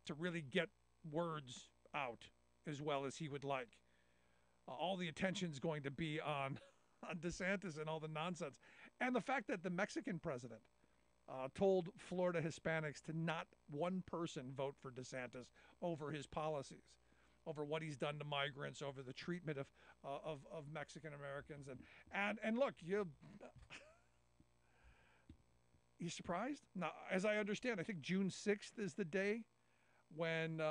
to really get words out as well as he would like. All the attention's going to be on DeSantis and all the nonsense. And the fact that the Mexican president told Florida Hispanics to not one person vote for DeSantis over his policies, over what he's done to migrants, over the treatment of Mexican Americans. And look, you surprised? Now, as I understand, I think June 6th is the day when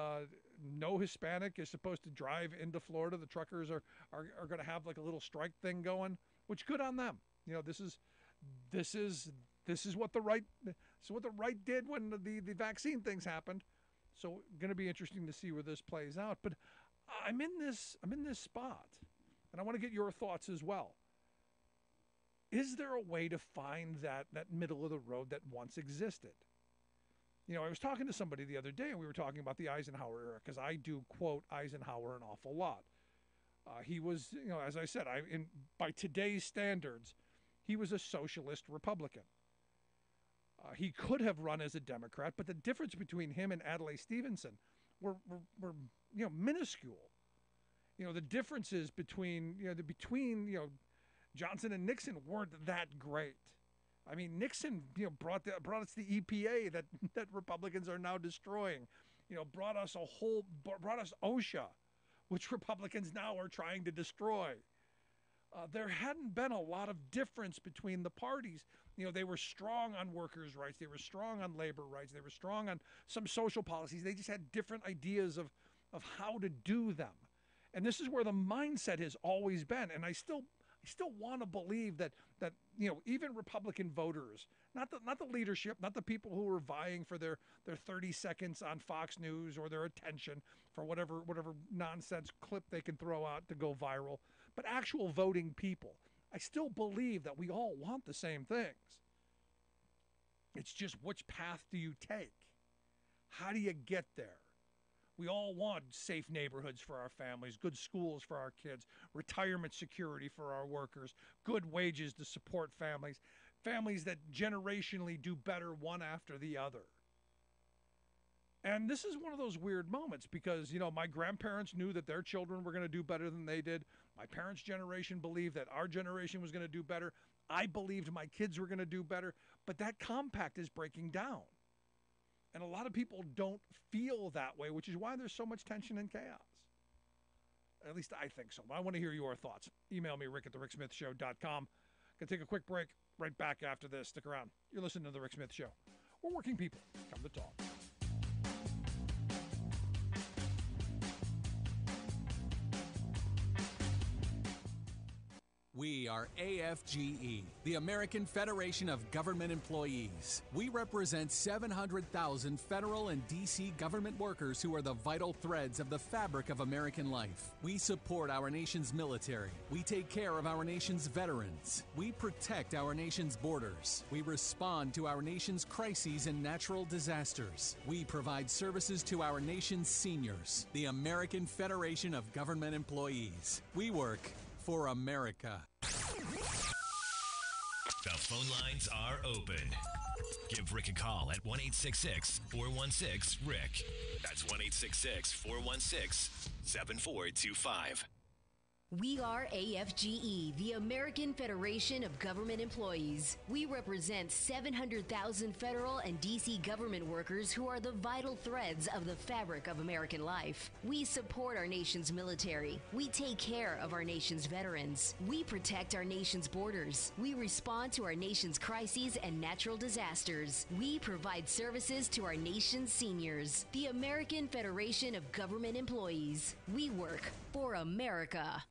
no Hispanic is supposed to drive into Florida. The truckers are going to have like a little strike thing going, which good on them. You know, this is what the right did when the vaccine things happened. So going to be interesting to see where this plays out. But I'm in this spot, and I want to get your thoughts as well. Is there a way to find that middle of the road that once existed? You know, I was talking to somebody the other day, and we were talking about the Eisenhower era, because I do quote Eisenhower an awful lot. He was, you know, as I said, by today's standards, he was a socialist Republican. He could have run as a Democrat, but the difference between him and Adlai Stevenson were minuscule. You know, the differences between Johnson and Nixon weren't that great. I mean, Nixon, brought us the EPA that Republicans are now destroying. Brought us OSHA, which Republicans now are trying to destroy. There hadn't been a lot of difference between the parties. They were strong on workers' rights. They were strong on labor rights. They were strong on some social policies. They just had different ideas of how to do them. And this is where the mindset has always been. And I still want to believe that even Republican voters, not the leadership, not the people who are vying for their 30 seconds on Fox News or their attention for whatever nonsense clip they can throw out to go viral, but actual voting people. I still believe that we all want the same things. It's just, which path do you take? How do you get there? We all want safe neighborhoods for our families, good schools for our kids, retirement security for our workers, good wages to support families that generationally do better one after the other. And this is one of those weird moments because, my grandparents knew that their children were going to do better than they did. My parents' generation believed that our generation was going to do better. I believed my kids were going to do better. But that compact is breaking down. And a lot of people don't feel that way, which is why there's so much tension and chaos. At least I think so. But I want to hear your thoughts. Email me, rick@thericksmithshow.com. Gonna take a quick break. Right back after this. Stick around. You're listening to The Rick Smith Show. We're working people. Come to talk. We are AFGE, the American Federation of Government Employees. We represent 700,000 federal and D.C. government workers who are the vital threads of the fabric of American life. We support our nation's military. We take care of our nation's veterans. We protect our nation's borders. We respond to our nation's crises and natural disasters. We provide services to our nation's seniors. The American Federation of Government Employees. We work for America. The phone lines are open. Give Rick a call at 1-866-416-RICK. That's 1-866-416-7425. We are AFGE, the American Federation of Government Employees. We represent 700,000 federal and D.C. government workers who are the vital threads of the fabric of American life. We support our nation's military. We take care of our nation's veterans. We protect our nation's borders. We respond to our nation's crises and natural disasters. We provide services to our nation's seniors. The American Federation of Government Employees. We work for America.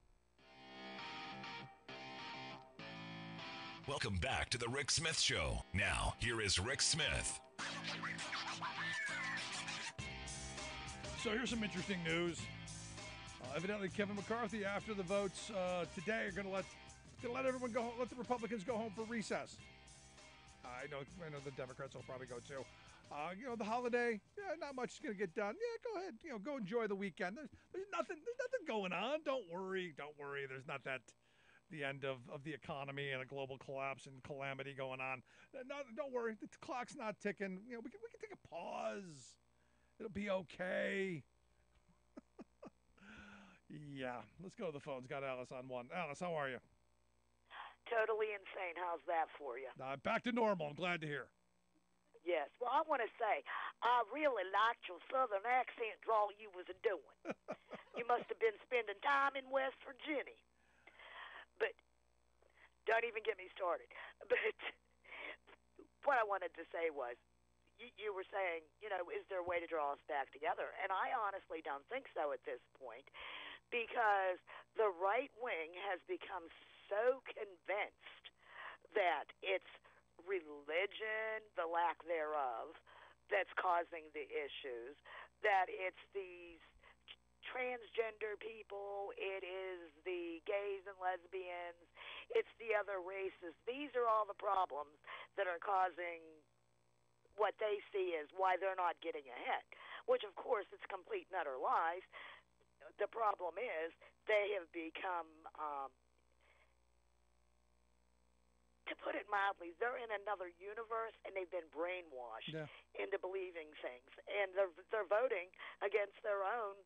Welcome back to The Rick Smith Show. Now, here is Rick Smith. So here's some interesting news. Evidently, Kevin McCarthy, after the votes today, are going to let everyone go home, let the Republicans go home for recess. I know the Democrats will probably go too. The holiday, not much is going to get done. Yeah, go ahead, go enjoy the weekend. There's nothing going on. Don't worry. There's not the end of the economy and a global collapse and calamity going on. No, don't worry. The clock's not ticking. We can take a pause It'll be okay. Yeah, let's go to the phones. Got Alice on one. Alice, how are you? Totally insane. How's that for you? Back to normal. I'm glad to hear. Yes. Well, I want to say, I really liked your southern accent drawl you was doing. You must have been spending time in West Virginia. But don't even get me started. But what I wanted to say was, you were saying, is there a way to draw us back together? And I honestly don't think so at this point, because the right wing has become so convinced that it's religion, the lack thereof, that's causing the issues, that it's these transgender people, it is the gays and lesbians, it's the other races. These are all the problems that are causing what they see as why they're not getting ahead, which, of course, it's complete and utter lies. The problem is they have become, to put it mildly, they're in another universe, and they've been brainwashed into believing things. And they're voting against their own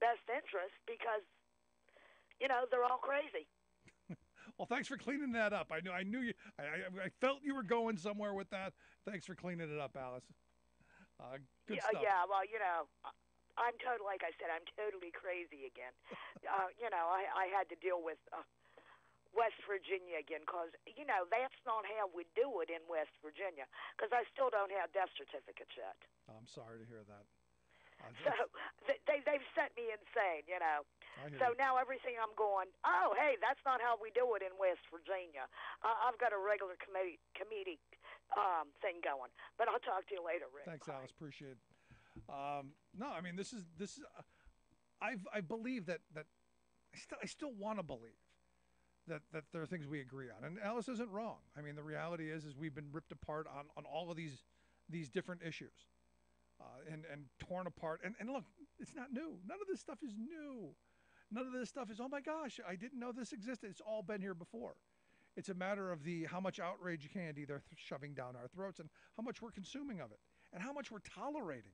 best interest because, they're all crazy. Well, thanks for cleaning that up. I knew you. I felt you were going somewhere with that. Thanks for cleaning it up, Alice. Good stuff. Yeah, well, I'm totally, like I said, I'm totally crazy again. I had to deal with West Virginia again because, that's not how we do it in West Virginia because I still don't have death certificates yet. I'm sorry to hear that. So they've sent me insane, So now everything I'm going, oh, hey, that's not how we do it in West Virginia. I've got a regular comedic thing going. But I'll talk to you later, Rick. Thanks, Alice. Appreciate it. No, I mean, this is I believe that I still want to believe that there are things we agree on. And Alice isn't wrong. I mean, the reality is we've been ripped apart on all of these different issues. And torn apart. And look, it's not new. None of this stuff is new. None of this stuff is, oh my gosh, I didn't know this existed. It's all been here before. It's a matter of how much outrage candy they're shoving down our throats and how much we're consuming of it and how much we're tolerating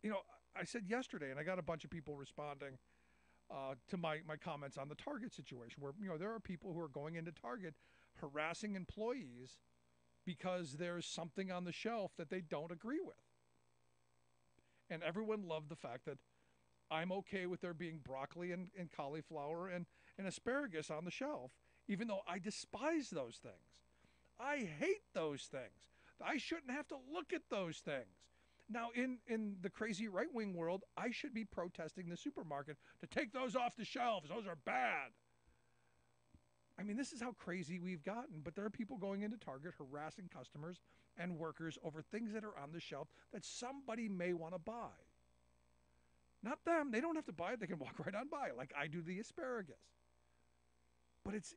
it. I said yesterday, and I got a bunch of people responding to my comments on the Target situation where, there are people who are going into Target harassing employees because there's something on the shelf that they don't agree with. And everyone loved the fact that I'm okay with there being broccoli and cauliflower and asparagus on the shelf, even though I despise those things. I hate those things. I shouldn't have to look at those things. Now, in the crazy right-wing world, I should be protesting the supermarket to take those off the shelves. Those are bad. I mean, this is how crazy we've gotten, but there are people going into Target harassing customers and workers over things that are on the shelf that somebody may want to buy. Not them. They don't have to buy it. They can walk right on by, like I do the asparagus. But it's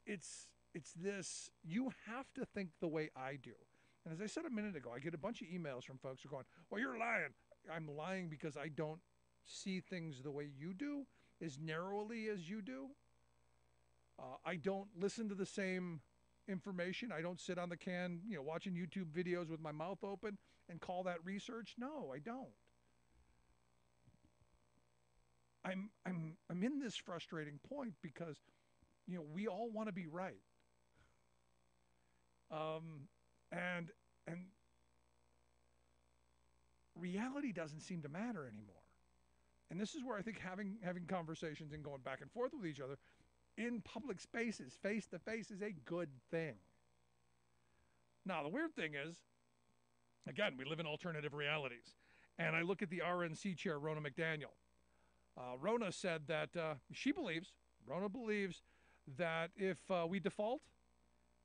this, you have to think the way I do. And as I said a minute ago, I get a bunch of emails from folks who are going, well, you're lying. I'm lying because I don't see things the way you do, as narrowly as you do. I don't listen to the same information. I don't sit on the can, watching YouTube videos with my mouth open and call that research. No, I don't. I'm in this frustrating point because, we all want to be right. And reality doesn't seem to matter anymore. And this is where I think having conversations and going back and forth with each other in public spaces, face to face, is a good thing. Now, the weird thing is, again, we live in alternative realities. And I look at the RNC chair, Rona McDaniel. Rona said that Rona believes that if we default,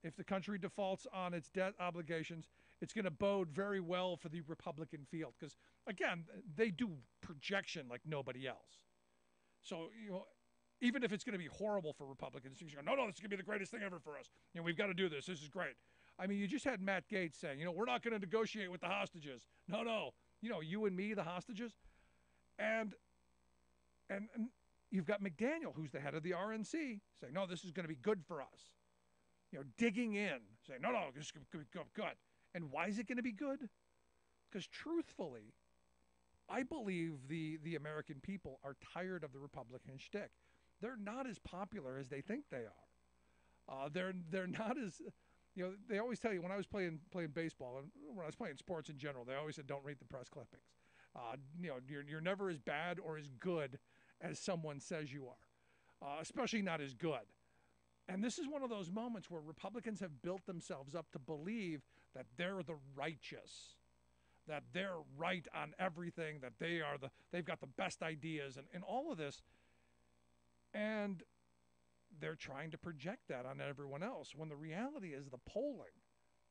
if the country defaults on its debt obligations, it's going to bode very well for the Republican field. Because, again, they do projection like nobody else. So, even if it's going to be horrible for Republicans, you go, no, this is going to be the greatest thing ever for us. We've got to do this. This is great. I mean, you just had Matt Gaetz saying, we're not going to negotiate with the hostages. No. You and me, the hostages. And you've got McDaniel, who's the head of the RNC, saying, no, this is going to be good for us. Digging in, saying, no, this is going to be good. And why is it going to be good? Because truthfully, I believe the American people are tired of the Republican shtick. They're not as popular as they think they are. They're not as, they always tell you, when I was playing baseball and when I was playing sports in general, they always said don't read the press clippings. You're never as bad or as good as someone says you are, especially not as good. And this is one of those moments where Republicans have built themselves up to believe that they're the righteous, that they're right on everything, that they've got the best ideas and all of this. And they're trying to project that on everyone else when the reality is the polling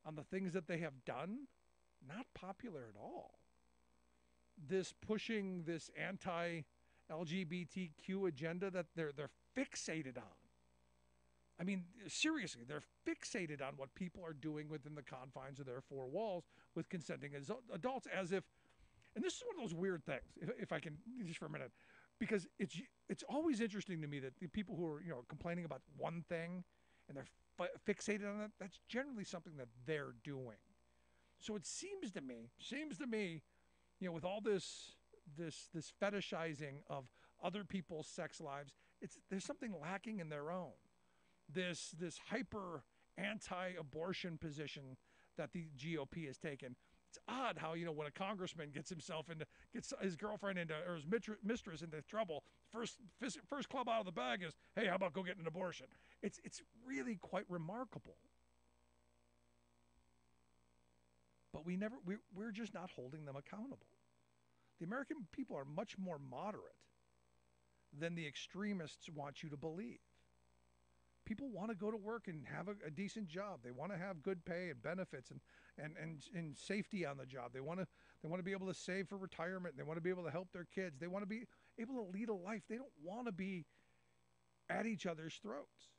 on the things that they have done, not popular at all. This pushing this anti-LGBTQ agenda that they're fixated on. I mean, seriously, they're fixated on what people are doing within the confines of their four walls with consenting adults, as if, and this is one of those weird things, if I can, just for a minute, because it's always interesting to me that the people who are, complaining about one thing and they're fixated on it, that's generally something that they're doing. So it seems to me, with all this fetishizing of other people's sex lives, there's something lacking in their own. This hyper anti-abortion position that the GOP has taken. It's odd how, when a congressman gets his girlfriend or his mistress into trouble, first club out of the bag is, hey, how about go get an abortion? It's really quite remarkable. But we're just not holding them accountable. The American people are much more moderate than the extremists want you to believe. People want to go to work and have a decent job. They want to have good pay and benefits and safety on the job. They want to be able to save for retirement. They want to be able to help their kids. They want to be able to lead a life. They don't want to be at each other's throats.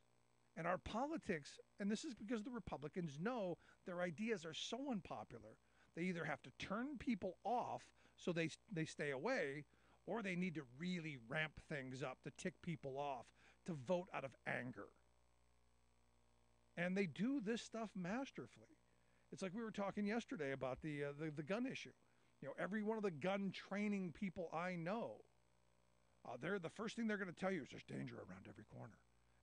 And our politics, and this is because the Republicans know their ideas are so unpopular, they either have to turn people off so they stay away, or they need to really ramp things up to tick people off, to vote out of anger. And they do this stuff masterfully. It's like we were talking yesterday about the gun issue. Every one of the gun training people I know, they're the first thing they're going to tell you is there's danger around every corner.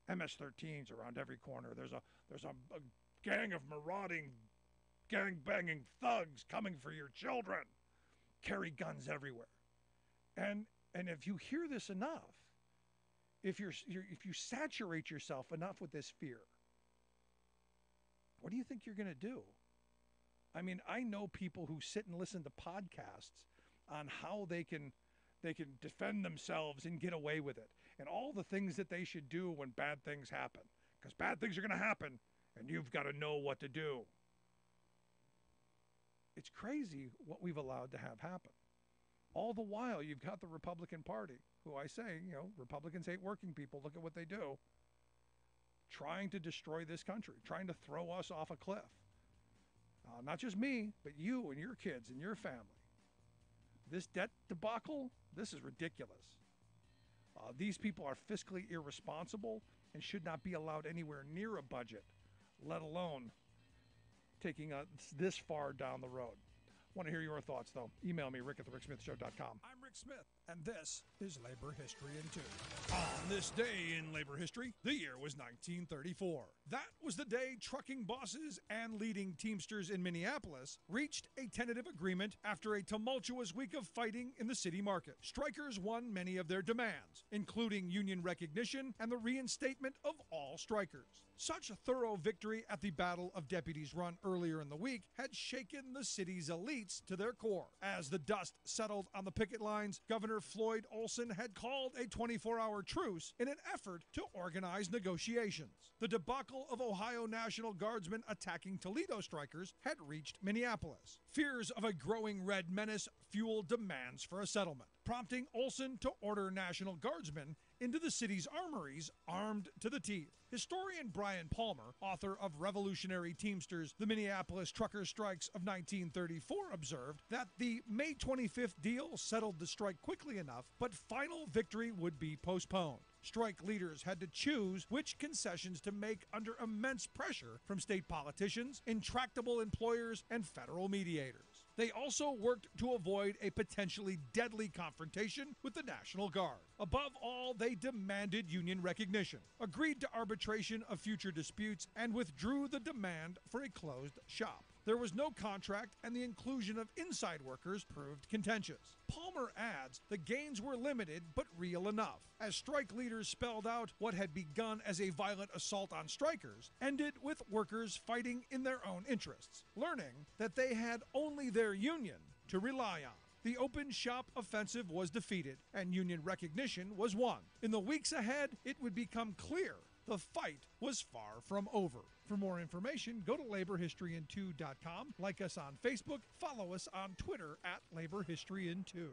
MS-13s around every corner. There's a gang of marauding, gang-banging thugs coming for your children. Carry guns everywhere. And if you hear this enough, if you saturate yourself enough with this fear, what do you think you're going to do? I mean, I know people who sit and listen to podcasts on how they can defend themselves and get away with it, and all the things that they should do when bad things happen, because bad things are going to happen, and you've got to know what to do. It's crazy what we've allowed to have happen. All the while, you've got the Republican Party, who I say, Republicans hate working people. Look at what they do. Trying to destroy this country, trying to throw us off a cliff. Not just me, but you and your kids and your family. This debt debacle, this is ridiculous. These people are fiscally irresponsible and should not be allowed anywhere near a budget, let alone taking us this far down the road. Want to hear your thoughts, though. Email me, rick@thericksmithshow.com. I'm Rick Smith, and this is Labor History in 2. On this day in labor history, the year was 1934. That was the day trucking bosses and leading Teamsters in Minneapolis reached a tentative agreement after a tumultuous week of fighting in the city market. Strikers won many of their demands, including union recognition and the reinstatement of all strikers. Such a thorough victory at the Battle of Deputies Run earlier in the week had shaken the city's elites to their core. As the dust settled on the picket lines, Governor Floyd Olson had called a 24-hour truce in an effort to organize negotiations. The debacle of Ohio National Guardsmen attacking Toledo strikers had reached Minneapolis. Fears of a growing red menace fueled demands for a settlement. prompting Olson to order National Guardsmen into the city's armories, armed to the teeth. Historian Brian Palmer, author of Revolutionary Teamsters, the Minneapolis Trucker Strikes of 1934, observed that the May 25th deal settled the strike quickly enough, but final victory would be postponed. Strike leaders had to choose which concessions to make under immense pressure from state politicians, intractable employers, and federal mediators. They also worked to avoid a potentially deadly confrontation with the National Guard. Above all, they demanded union recognition, agreed to arbitration of future disputes, and withdrew the demand for a closed shop. There was no contract, and the inclusion of inside workers proved contentious. Palmer adds the gains were limited but real enough, as strike leaders spelled out what had begun as a violent assault on strikers ended with workers fighting in their own interests, learning that they had only their union to rely on. The open shop offensive was defeated, and union recognition was won. In the weeks ahead, it would become clear the fight was far from over. For more information, go to laborhistoryin2.com, like us on Facebook, follow us on Twitter at laborhistoryin2.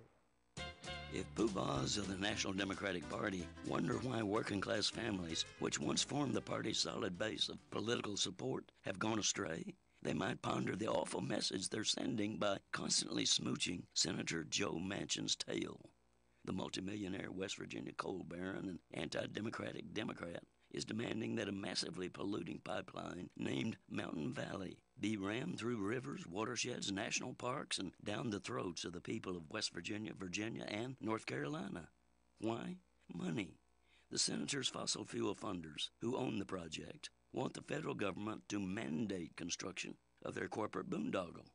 If poobahs of the National Democratic Party wonder why working-class families, which once formed the party's solid base of political support, have gone astray, they might ponder the awful message they're sending by constantly smooching Senator Joe Manchin's tail. The multimillionaire West Virginia coal baron and anti-democratic Democrat is demanding that a massively polluting pipeline named Mountain Valley be rammed through rivers, watersheds, national parks, and down the throats of the people of West Virginia, Virginia, and North Carolina. Why? Money. The senator's fossil fuel funders, who own the project, want the federal government to mandate construction of their corporate boondoggle.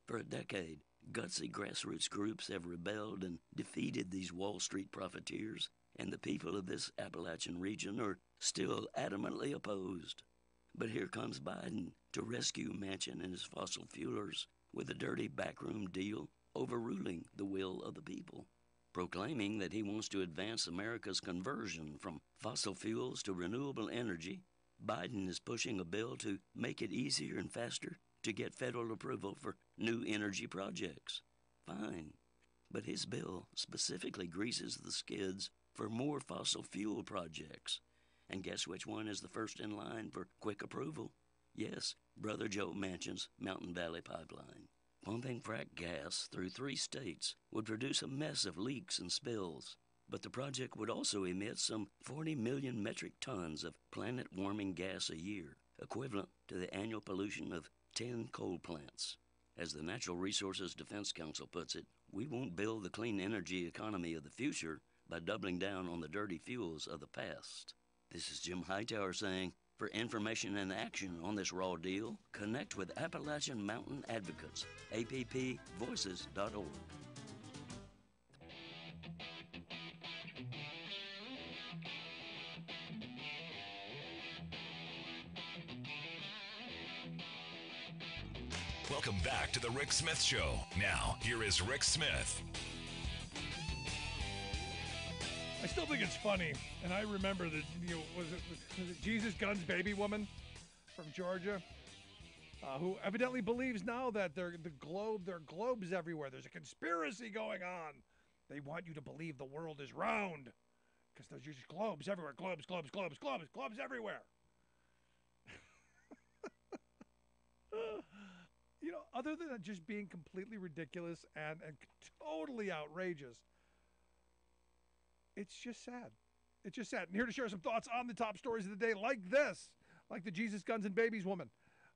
For a decade, gutsy grassroots groups have rebelled and defeated these Wall Street profiteers, and the people of this Appalachian region are still adamantly opposed. But here comes Biden to rescue Manchin and his fossil fuelers with a dirty backroom deal overruling the will of the people, proclaiming that he wants to advance America's conversion from fossil fuels to renewable energy. Biden is pushing a bill to make it easier and faster to get federal approval for new energy projects. Fine, but his bill specifically greases the skids for more fossil fuel projects. And guess which one is the first in line for quick approval? Yes, Brother Joe Manchin's Mountain Valley Pipeline. Pumping frack gas through 3 states would produce a mess of leaks and spills, but the project would also emit some 40 million metric tons of planet-warming gas a year, equivalent to the annual pollution of 10 coal plants. As the Natural Resources Defense Council puts it, we won't build the clean energy economy of the future by doubling down on the dirty fuels of the past. This is Jim Hightower saying, for information and action on this raw deal, connect with Appalachian Mountain Advocates, appvoices.org. Welcome back to the Rick Smith Show. Now, here is Rick Smith. I still think it's funny, and I remember that, was it Jesus Gunn's baby woman from Georgia, who evidently believes now that there are globes everywhere. There's a conspiracy going on. They want you to believe the world is round because there's just globes everywhere. Globes everywhere. Other than it just being completely ridiculous and totally outrageous, it's just sad. It's just sad. And here to share some thoughts on the top stories of the day, like this, like the Jesus Guns and Babies woman.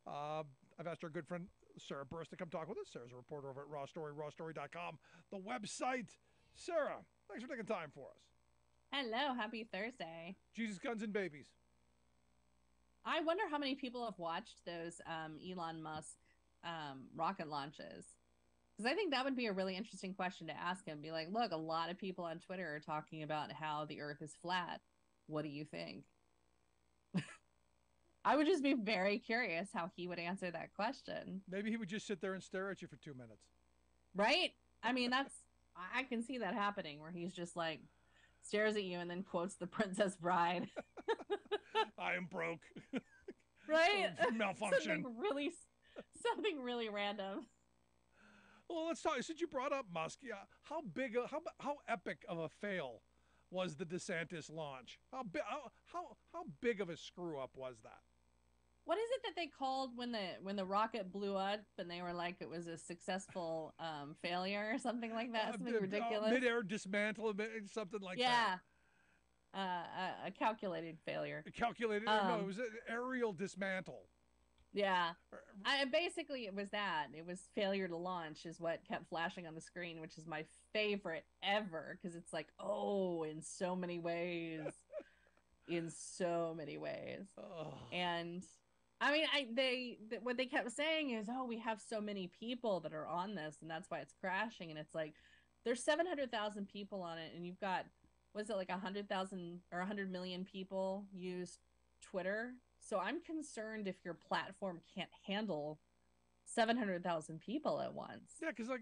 I've asked our good friend Sarah Burst to come talk with us. Sarah's a reporter over at Raw Story, rawstory.com, the website. Sarah, thanks for taking time for us. Hello, happy Thursday. Jesus Guns and Babies. I wonder how many people have watched those Elon Musk rocket launches. Because I think that would be a really interesting question to ask him. Be like, look, a lot of people on Twitter are talking about how the earth is flat. What do you think? I would just be very curious how he would answer that question. Maybe he would just sit there and stare at you for 2 minutes. Right? I mean, I can see that happening where he's just like, stares at you and then quotes The Princess Bride. I am broke. Right? Malfunction. Something really random. Well, let's talk. Since you brought up Musk, yeah, how epic of a fail was the DeSantis launch? How big of a screw up was that? What is it that they called when the rocket blew up and they were like it was a successful failure or something like that? Something ridiculous. Mid-air dismantle, something like yeah. that. A calculated failure. Calculated? No, it was an aerial dismantle. Yeah. Basically, it was that. It was failure to launch is what kept flashing on the screen, which is my favorite ever because it's like, oh, in so many ways. In so many ways. Oh. And I mean, what they kept saying is, oh, we have so many people that are on this, and that's why it's crashing. And it's like, there's 700,000 people on it, and you've got, was it like 100,000 or 100 million people use Twitter? So I'm concerned if your platform can't handle 700,000 people at once. Yeah, because like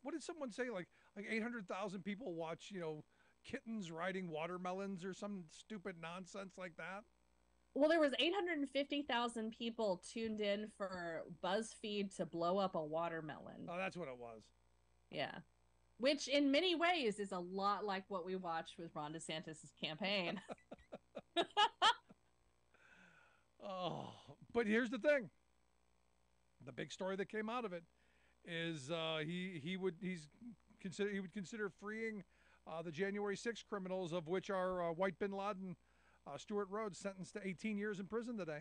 what did someone say? Like 800,000 people watch, kittens riding watermelons or some stupid nonsense like that. Well, there was 850,000 people tuned in for BuzzFeed to blow up a watermelon. Oh, that's what it was. Yeah. Which in many ways is a lot like what we watched with Ron DeSantis' campaign. Oh, but here's the thing. The big story that came out of it is he would consider freeing the January 6th criminals, of which are White Bin Laden, Stuart Rhodes, sentenced to 18 years in prison today,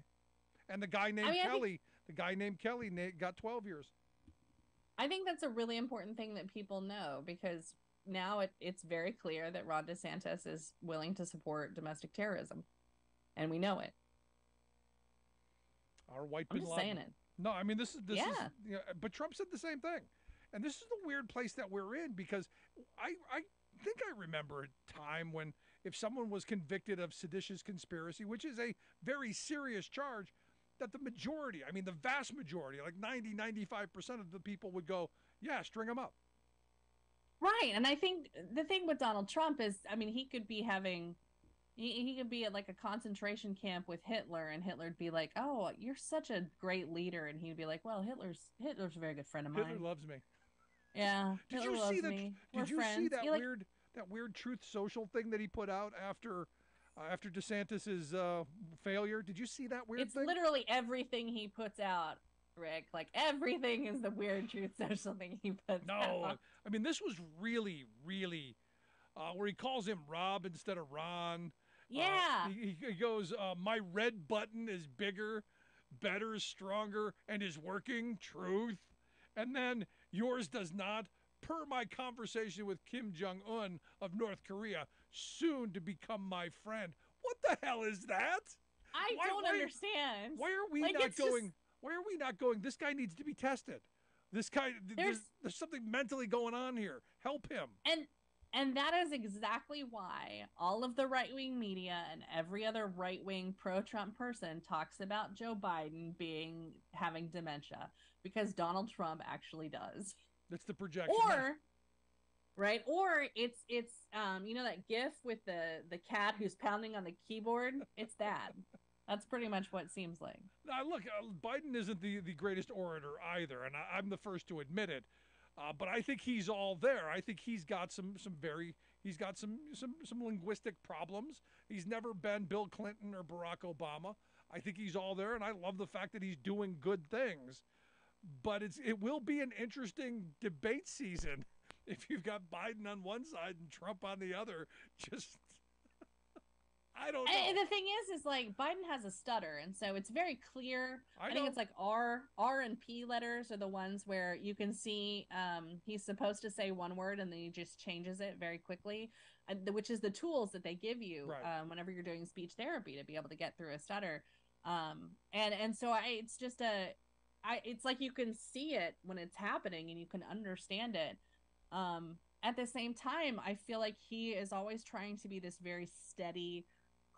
and the guy named Kelly got 12 years. I think that's a really important thing that people know because now it's very clear that Ron DeSantis is willing to support domestic terrorism, and we know it. Our White I'm Bin just Laden. saying it. No, I mean this is but Trump said the same thing, and this is the weird place that we're in because I think I remember a time when if someone was convicted of seditious conspiracy, which is a very serious charge, that the majority, I mean the vast majority, like 90-95% of the people would go, yeah, string them up. Right, and I think the thing with Donald Trump is, I mean, he could be at like a concentration camp with Hitler, and Hitler'd be like, "Oh, you're such a great leader," and he'd be like, "Well, Hitler's a very good friend of mine. Hitler loves me." Yeah, Did Hitler you loves see that? me. Did We're you see friends. that weird Truth Social thing that he put out after DeSantis's failure? Did you see that weird thing? It's literally everything he puts out, Rick. Like everything is the weird Truth Social thing he puts out. No, I mean this was really, really where he calls him Rob instead of Ron. Yeah. He goes, my red button is bigger, better, stronger, and is working. Truth. And then yours does not, per my conversation with Kim Jong-un of North Korea, soon to become my friend. What the hell is that? I don't understand. Why are we not going? Why are we not going? This guy needs to be tested. This guy, there's something mentally going on here. Help him. And that is exactly why all of the right-wing media and every other right-wing pro-Trump person talks about Joe Biden having dementia, because Donald Trump actually does. That's the projection. Or it's that GIF with the cat who's pounding on the keyboard. It's that. That's pretty much what it seems like. Now, look, Biden isn't the greatest orator either, and I'm the first to admit it. But I think he's all there. I think he's got some linguistic problems. He's never been Bill Clinton or Barack Obama. I think he's all there, and I love the fact that he's doing good things. But it will be an interesting debate season if you've got Biden on one side and Trump on the other. Just I don't know. And the thing is like Biden has a stutter, and so it's very clear. I think it's like R and P letters are the ones where you can see he's supposed to say one word and then he just changes it very quickly, which is the tools that they give you whenever you're doing speech therapy to be able to get through a stutter. And so it's like you can see it when it's happening and you can understand it. At the same time, I feel like he is always trying to be this very steady,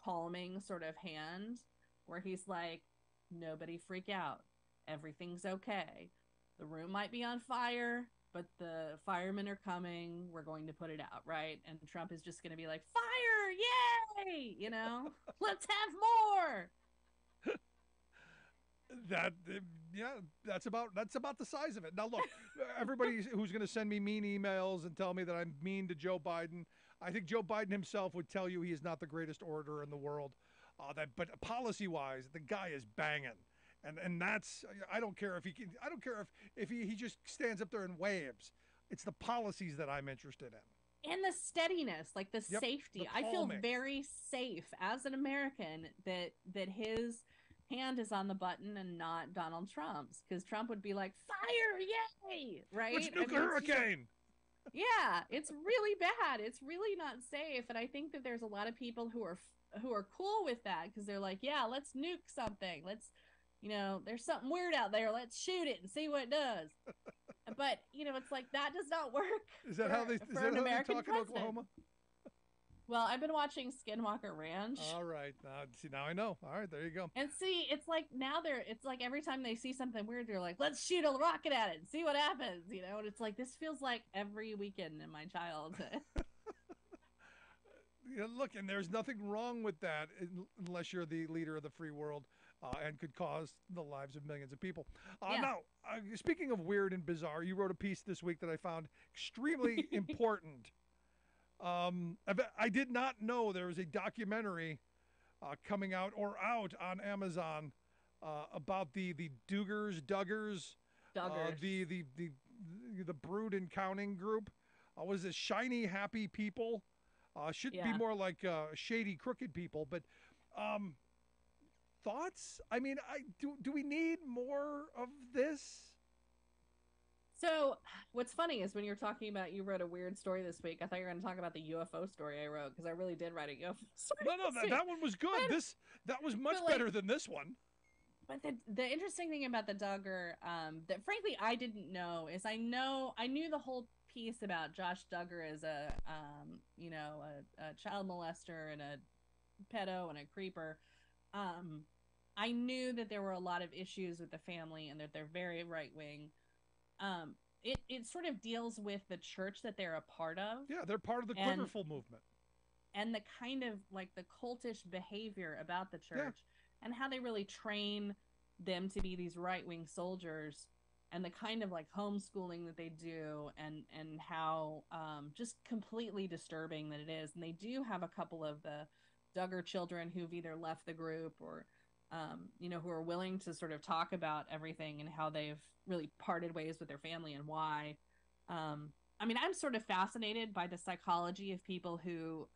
calming sort of hand where he's like, nobody freak out. Everything's okay. The room might be on fire, but the firemen are coming. We're going to put it out, right? And Trump is just going to be like, fire, yay! Let's have more. That yeah, that's about the size of it. Now look, everybody who's going to send me mean emails and tell me that I'm mean to Joe Biden, I think Joe Biden himself would tell you he is not the greatest orator in the world. But policy wise, the guy is banging, and that's I don't care if he can, I don't care if he just stands up there and waves. It's the policies that I'm interested in. And the steadiness, like the Yep, safety. the I feel calming. very safe as an American that his hand is on the button and not Donald Trump's, because Trump would be like, fire, yay, right? Let's nuke a it's just like- hurricane. yeah, it's really bad. It's really not safe, and I think that there's a lot of people who are cool with that because they're like, yeah, let's nuke something. Let's, there's something weird out there. Let's shoot it and see what it does. But it's like that does not work. Is that how they talk in Oklahoma? Well, I've been watching Skinwalker Ranch. All right, now I know. All right, there you go. And see, it's like it's like every time they see something weird, they're like, let's shoot a rocket at it and see what happens, And it's like, this feels like every weekend in my childhood. Look, and there's nothing wrong with that unless you're the leader of the free world and could cause the lives of millions of people. Now, speaking of weird and bizarre, you wrote a piece this week that I found extremely important. I did not know there was a documentary coming out on Amazon about the Duggars, the Brood and Counting group. Was it Shiny Happy People? Should be more like shady crooked people, but thoughts? I mean, do we need more of this? So what's funny is when you're talking about, you wrote a weird story this week. I thought you were going to talk about the UFO story I wrote, because I really did write a UFO story. No, that one was good. That was much better than this one. But the interesting thing about the Duggar, that frankly I didn't know, is I knew the whole piece about Josh Duggar as a child molester and a pedo and a creeper. I knew that there were a lot of issues with the family and that they're very right wing. It sort of deals with the church that they're a part of. Yeah, they're part of the Quiverful movement. And the kind of like the cultish behavior about the church and how they really train them to be these right-wing soldiers, and the kind of like homeschooling that they do, and how just completely disturbing that it is. And they do have a couple of the Duggar children who've either left the group or who are willing to sort of talk about everything and how they've really parted ways with their family and why. I mean, I'm sort of fascinated by the psychology of people who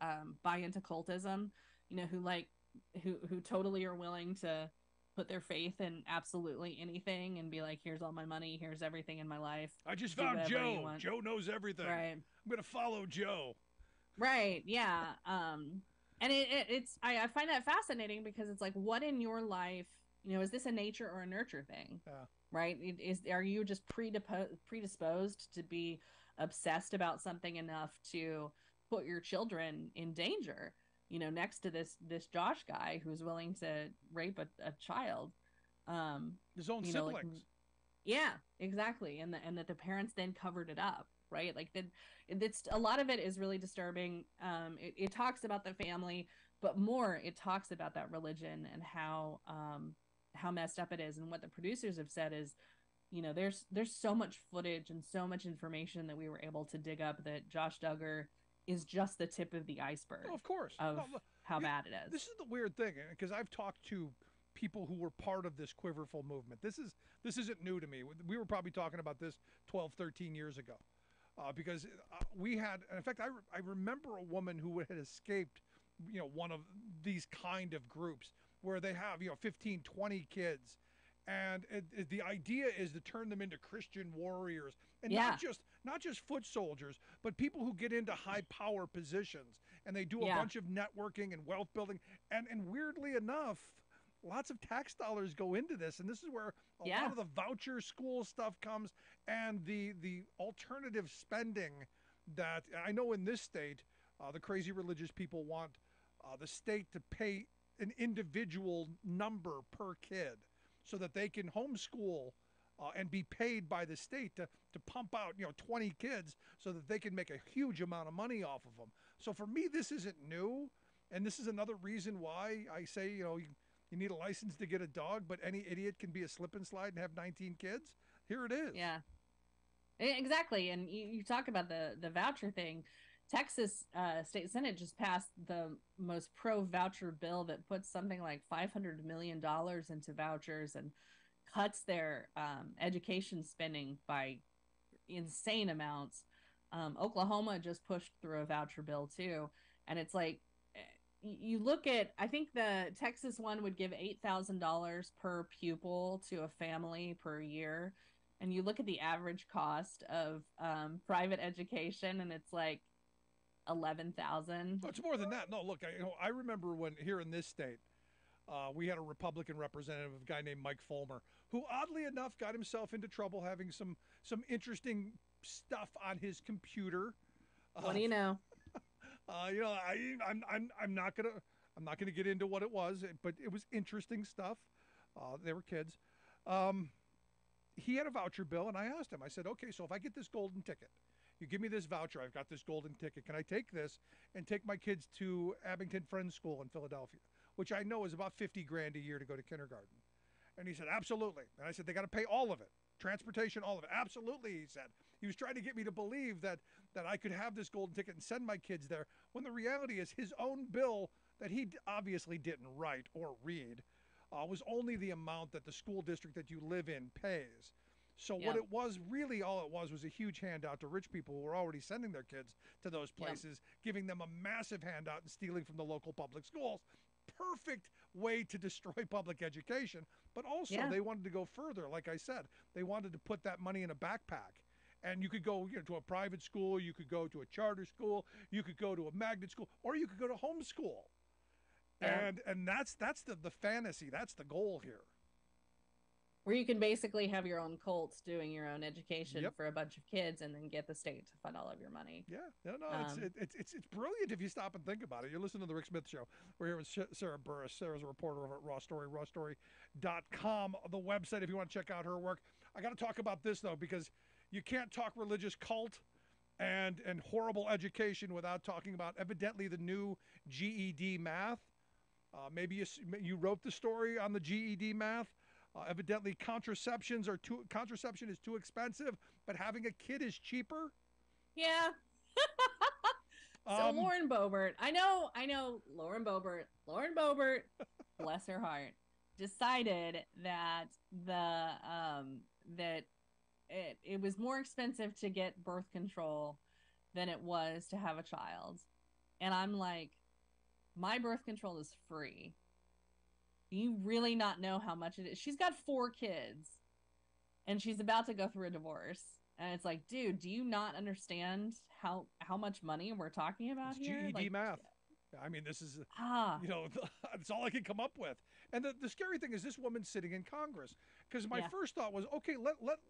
buy into cultism, who totally are willing to put their faith in absolutely anything and be like, here's all my money, here's everything in my life. I just found Joe. Joe knows everything. Right. I'm going to follow Joe. Right. Yeah. And I find that fascinating because it's like, what in your life, is this a nature or a nurture thing? Yeah. Right. Are you just predisposed to be obsessed about something enough to put your children in danger? Next to this Josh guy who's willing to rape a child, his own siblings. Yeah, exactly. And that the parents then covered it up, right? Like it's a lot of it is really disturbing. It talks about the family, but more it talks about that religion and how messed up it is. And what the producers have said is, there's so much footage and so much information that we were able to dig up that Josh Duggar is just the tip of the iceberg. Oh, of course. Of how bad it is. This is the weird thing, because I've talked to people who were part of this Quiverful movement. This isn't new to me. We were probably talking about this 12, 13 years ago, because we had, and in fact, I remember a woman who had escaped, one of these kind of groups where they have, 15, 20 kids. And the idea is to turn them into Christian warriors, and not just foot soldiers, but people who get into high power positions, and they do a bunch of networking and wealth building. And weirdly enough, lots of tax dollars go into this, and this is where a lot of the voucher school stuff comes, and the alternative spending that I know in this state, the crazy religious people want the state to pay an individual number per kid, so that they can homeschool and be paid by the state to pump out 20 kids, so that they can make a huge amount of money off of them. So for me, this isn't new, and this is another reason why I say you You need a license to get a dog, but any idiot can be a slip and slide and have 19 kids. Here it is. Yeah. Exactly. And you talk about the voucher thing. Texas State Senate just passed the most pro voucher bill that puts something like $500 million into vouchers and cuts their education spending by insane amounts. Oklahoma just pushed through a voucher bill too. And it's like, you look at, I think the Texas one would give $8,000 per pupil to a family per year. And you look at the average cost of private education, and it's like 11,000. Oh, it's more than that. No, look, I remember when here in this state, we had a Republican representative, a guy named Mike Fulmer, who oddly enough got himself into trouble having some interesting stuff on his computer. What do you know? I'm not gonna get into what it was, but it was interesting stuff. They were kids. He had a voucher bill, and I asked him. I said, "Okay, so if I get this golden ticket, you give me this voucher. I've got this golden ticket. Can I take this and take my kids to Abington Friends School in Philadelphia, which I know is about $50,000 a year to go to kindergarten?" And he said, "Absolutely." And I said, "They got to pay all of it, transportation, all of it." "Absolutely," he said. He was trying to get me to believe that I could have this golden ticket and send my kids there, when the reality is his own bill that he obviously didn't write or read was only the amount that the school district that you live in pays. So what it was, really all it was a huge handout to rich people who were already sending their kids to those places, giving them a massive handout and stealing from the local public schools. Perfect way to destroy public education. But also they wanted to go further. Like I said, they wanted to put that money in a backpack. And you could go to a private school, you could go to a charter school, you could go to a magnet school, or you could go to homeschool. Yeah. And that's the fantasy. That's the goal here. Where you can basically have your own cults doing your own education for a bunch of kids, and then get the state to fund all of your money. Yeah, it's brilliant if you stop and think about it. You're listening to the Rick Smith Show. We're here with Sarah Burris. Sarah's a reporter over at Raw Story, rawstory.com, the website if you want to check out her work. I got to talk about this though, because you can't talk religious cult and horrible education without talking about evidently the new GED math. Maybe you wrote the story on the GED math. Evidently, contraception is too expensive, but having a kid is cheaper. Yeah. So Lauren Boebert, I know Lauren Boebert, bless her heart, decided that it was more expensive to get birth control than it was to have a child. And I'm like, my birth control is free. Do you really not know how much it is? She's got 4 kids and she's about to go through a divorce. And it's like, dude, do you not understand how much money we're talking about here? GED math. I mean, this is, it's all I can come up with. And the scary thing is this woman's sitting in Congress. Because my first thought was, okay,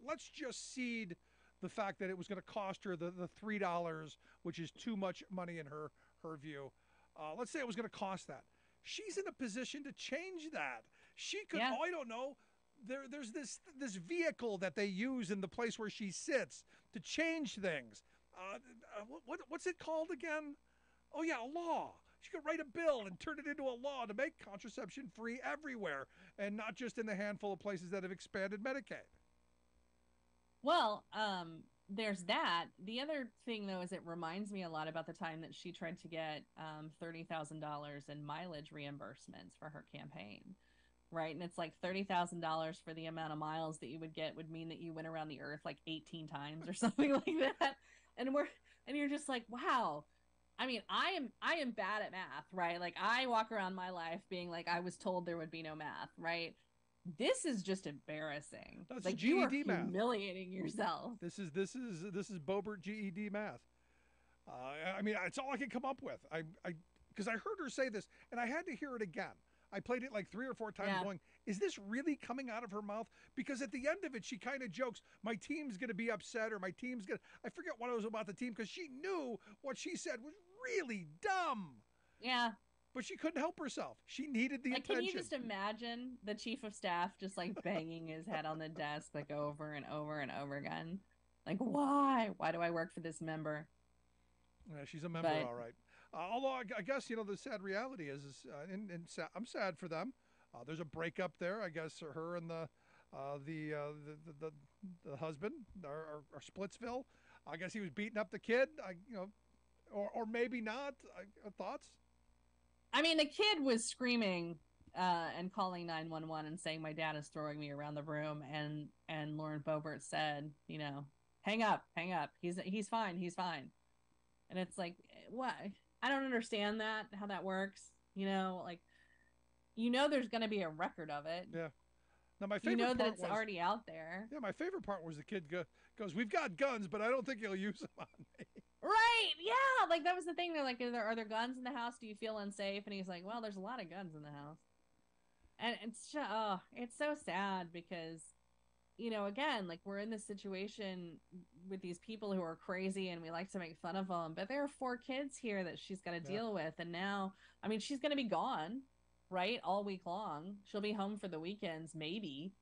let's just cede the fact that it was going to cost her the $3, which is too much money in her view. Let's say it was going to cost that. She's in a position to change that. She could, I don't know, there's this vehicle that they use in the place where she sits to change things. What's it called again? Oh, yeah, a law. She could write a bill and turn it into a law to make contraception free everywhere and not just in the handful of places that have expanded Medicaid. Well, there's that. The other thing, though, is it reminds me a lot about the time that she tried to get $30,000 in mileage reimbursements for her campaign, right? And it's like $30,000 for the amount of miles that you would get would mean that you went around the earth like 18 times or something like that. And you're just like, wow. I mean, I am bad at math, right? Like, I walk around my life being like, I was told there would be no math, right? This is just embarrassing. That's like GED you are math. Humiliating yourself. This is Boebert GED math. I mean, it's all I can come up with. Because I heard her say this, and I had to hear it again. I played it like 3 or 4 times going, is this really coming out of her mouth? Because at the end of it, she kind of jokes, my team's going to be upset, or my team's going to... I forget what it was about the team, because she knew what she said was really dumb. Yeah. But she couldn't help herself. She needed the attention. Can you just imagine the chief of staff just like banging his head on the desk like over and over and over again? Like, why? Why do I work for this member? Yeah, she's a member, all right. Although I guess, the sad reality is and I'm sad for them. There's a breakup there, I guess. Her and the husband are Splitsville. I guess he was beating up the kid. Or maybe not. Thoughts? I mean, the kid was screaming and calling 911 and saying, "My dad is throwing me around the room." And Lauren Boebert said, "Hang up. He's fine. He's fine." And it's like, what? I don't understand how that works. There's going to be a record of it. Yeah. Now, my favorite that it's already out there. Yeah, my favorite part was the kid goes, "We've got guns, but I don't think you'll use them on me." Right? Yeah. Like, that was the thing. They're like, are there guns in the house? Do you feel unsafe? And he's like, well, there's a lot of guns in the house. And it's just, it's so sad because, again, like, we're in this situation with these people who are crazy and we like to make fun of them, but there are 4 kids here that she's got to deal with. And now, I mean, she's going to be gone, right? All week long. She'll be home for the weekends, maybe.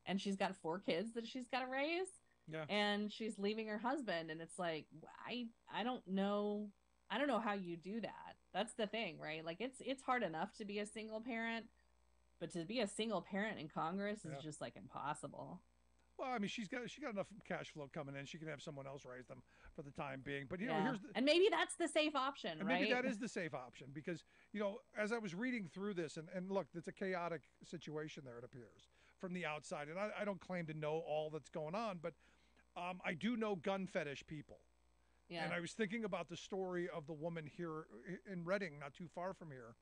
And she's got 4 kids that she's got to raise. Yeah. And she's leaving her husband. And it's like, I don't know. I don't know how you do that. That's the thing, right? Like, it's hard enough to be a single parent, but to be a single parent in Congress is just like impossible. Well, I mean, she got enough cash flow coming in. She can have someone else raise them for the time being. But and maybe that's the safe option, right? Maybe that is the safe option because as I was reading through this, and look, it's a chaotic situation there. It appears from the outside, and I don't claim to know all that's going on, but I do know gun fetish people. Yeah. And I was thinking about the story of the woman here in Reading, not too far from here,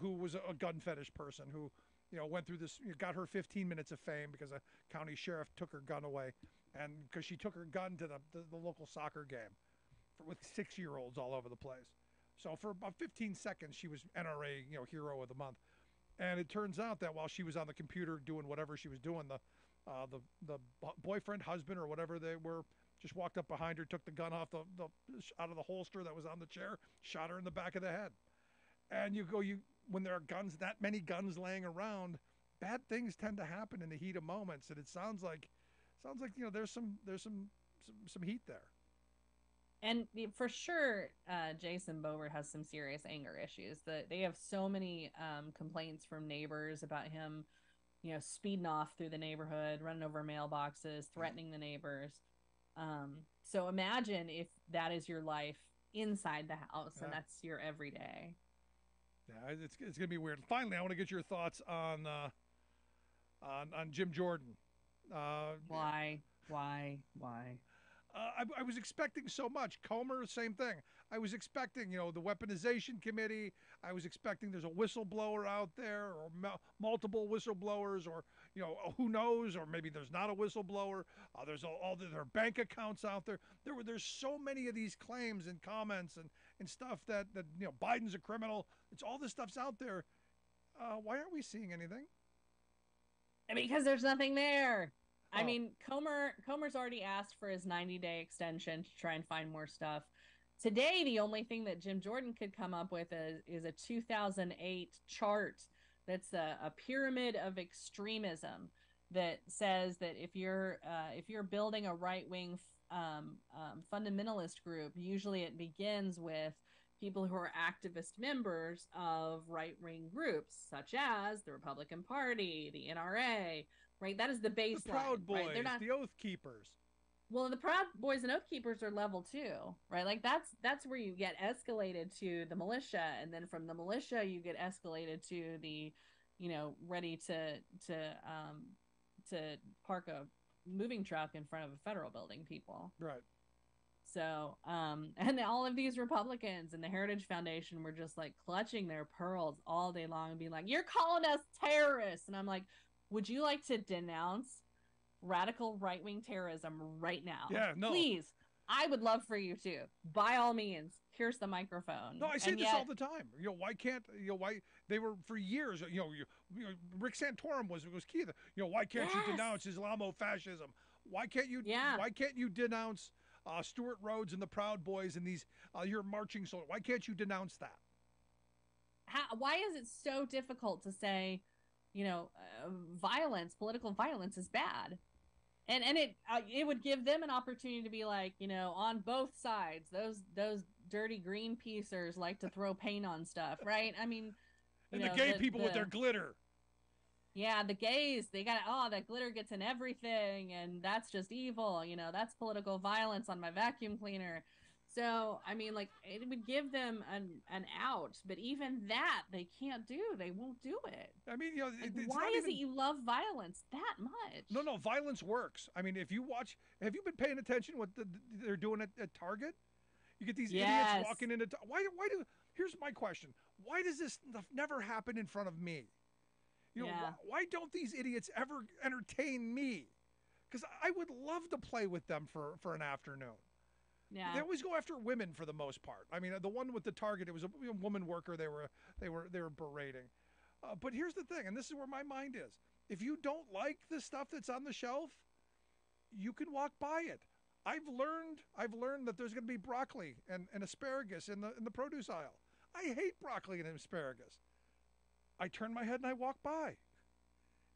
who was a gun fetish person who, went through this, got her 15 minutes of fame because a county sheriff took her gun away, and because she took her gun to the local soccer game with 6-year-olds all over the place. So for about 15 seconds, she was NRA, hero of the month. And it turns out that while she was on the computer doing whatever she was doing, the boyfriend, husband, or whatever they were, just walked up behind her, took the gun off out of the holster that was on the chair, shot her in the back of the head. And when there are guns, that many guns laying around, bad things tend to happen in the heat of moments. And it sounds like there's some heat there. And for sure, Jason Boebert has some serious anger issues. They have so many complaints from neighbors about him, speeding off through the neighborhood, running over mailboxes, threatening the neighbors. So imagine if that is your life inside the house, and that's your everyday. Yeah, it's gonna be weird. Finally, I want to get your thoughts on Jim Jordan. Why? I was expecting so much. Comer, same thing. I was expecting, the weaponization committee. I was expecting there's a whistleblower out there, or multiple whistleblowers, or who knows, or maybe there's not a whistleblower. There's all their bank accounts out there. There's so many of these claims and comments and stuff that Biden's a criminal. It's all this stuff's out there. Why aren't we seeing anything? Because there's nothing there. I mean, Comer's already asked for his 90-day extension to try and find more stuff. Today, the only thing that Jim Jordan could come up with is a 2008 chart that's a pyramid of extremism that says that if you're building a right-wing fundamentalist group, usually it begins with people who are activist members of right-wing groups, such as the Republican Party, the NRA, right? That is the baseline. The Proud Boys, right? They're not... the Oath Keepers. Well, the Proud Boys and Oath Keepers are level 2, right? Like that's where you get escalated to the militia, and then from the militia you get escalated to the, ready to park a moving truck in front of a federal building people. Right. So, and all of these Republicans and the Heritage Foundation were just like clutching their pearls all day long and being like, "You're calling us terrorists." And I'm like, would you like to denounce radical right-wing terrorism right now? Yeah, no. Please. I would love for you to. By all means, here's the microphone. No, I say this all the time. Why can't, why they were for years, Rick Santorum was key. Why can't you denounce Islamofascism? Why can't you denounce Stuart Rhodes and the Proud Boys and these your marching soldiers? Why can't you denounce that? Why is it so difficult to say, political violence is bad? And it would give them an opportunity to be like, on both sides, those dirty green piecers like to throw paint on stuff, right? I mean, and the gay people with their glitter. Yeah, the gays, they got, oh, that glitter gets in everything, and that's just evil. That's political violence on my vacuum cleaner. So, I mean, like, it would give them an out, but even that they can't do. They won't do it. I mean, Like, it's why not is even. it you love violence that much? No, violence works. I mean, if you watch, have you been paying attention what they're doing at Target? You get these idiots Yes. walking into. Why do? Here's my question: why does this stuff never happen in front of me? Yeah. Why don't these idiots ever entertain me? Because I would love to play with them for an afternoon. Yeah. They always go after women for the most part. I mean, the one with the Target, it was a woman worker. They were berating. But here's the thing, and this is where my mind is. If you don't like the stuff that's on the shelf, you can walk by it. I've learned that there's going to be broccoli and asparagus in the produce aisle. I hate broccoli and asparagus. I turn my head and I walk by.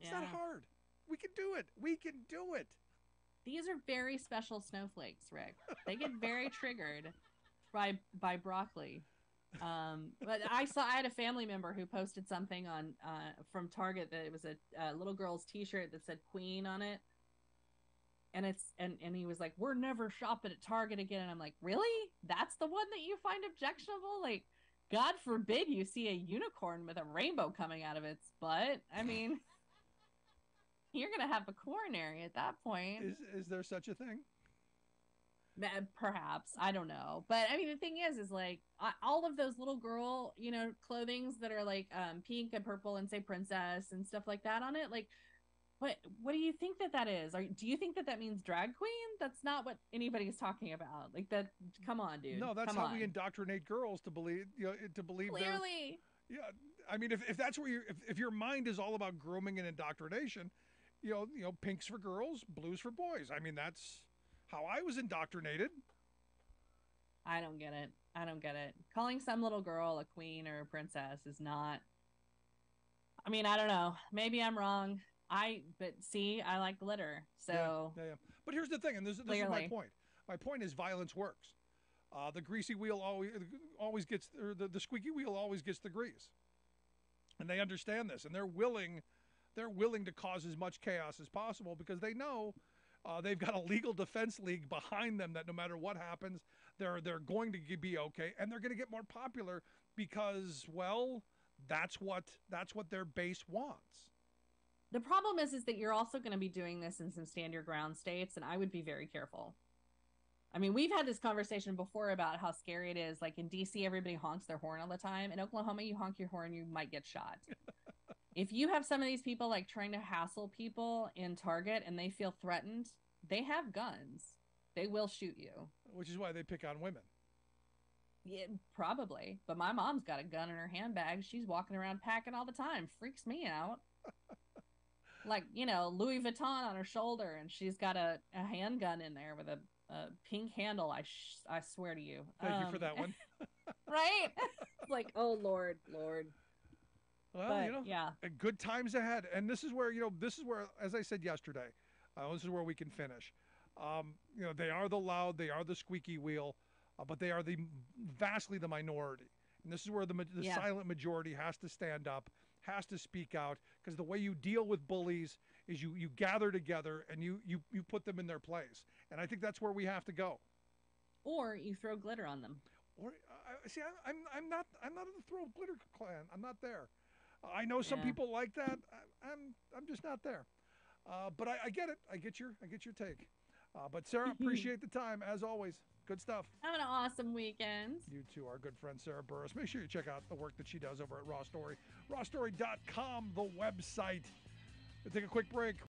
It's not hard. We can do it. We can do it. These are very special snowflakes, Rick. They get very triggered by broccoli. But I had a family member who posted something on from Target that it was a little girl's T-shirt that said Queen on it, and and he was like, "We're never shopping at Target again." And I'm like, "Really? That's the one that you find objectionable? Like, God forbid you see a unicorn with a rainbow coming out of its butt. I mean." You're gonna have a coronary at that point. Is there such a thing? Perhaps, I don't know, but I mean the thing is like all of those little girl clothings that are like pink and purple and say princess and stuff like that on it. Like, what do you think that is? Do you think that means drag queen? That's not what anybody's talking about. Like that. Come on, dude. No, that's come how on. we indoctrinate girls to believe Clearly. Yeah, I mean, if that's where if your mind is all about grooming and indoctrination, pinks for girls, blues for boys. I mean, that's how I was indoctrinated. I don't get it. Calling some little girl a queen or a princess is not. I mean, I don't know. Maybe I'm wrong. But see, I like glitter. So yeah. But here's the thing, and this is my point. My point is violence works. The greasy wheel always gets, or the squeaky wheel always gets the grease, and they understand this, and they're willing to cause as much chaos as possible because they know they've got a legal defense league behind them that no matter what happens, they're going to be okay, and they're going to get more popular because, well, that's what their base wants. The problem is that you're also going to be doing this in some stand your ground states, and I would be very careful. I mean, we've had this conversation before about how scary it is. Like in DC, everybody honks their horn all the time. In Oklahoma, you honk your horn, you might get shot. If you have some of these people like trying to hassle people in Target and they feel threatened, they have guns. They will shoot you. Which is why they pick on women. Yeah, probably. But my mom's got a gun in her handbag. She's walking around packing all the time. Freaks me out. Like, Louis Vuitton on her shoulder, and she's got a handgun in there with a pink handle. I swear to you. Thank you for that one. Right? Like, oh, Lord. Well, but, yeah. Good times ahead. And this is where, as I said yesterday, this is where we can finish. They are the loud, they are the squeaky wheel, but they are vastly the minority. And this is where the silent majority has to stand up, has to speak out, because the way you deal with bullies is you gather together and you put them in their place. And I think that's where we have to go. Or you throw glitter on them. Or see, I'm not in the throw glitter clan. I'm not there. I know some people like that. I'm just not there. But I get it. I get your take. But Sarah, appreciate the time as always. Good stuff. Have an awesome weekend. You too, our good friend Sarah Burris. Make sure you check out the work that she does over at Raw Story. RawStory.com, the website. We'll take a quick break.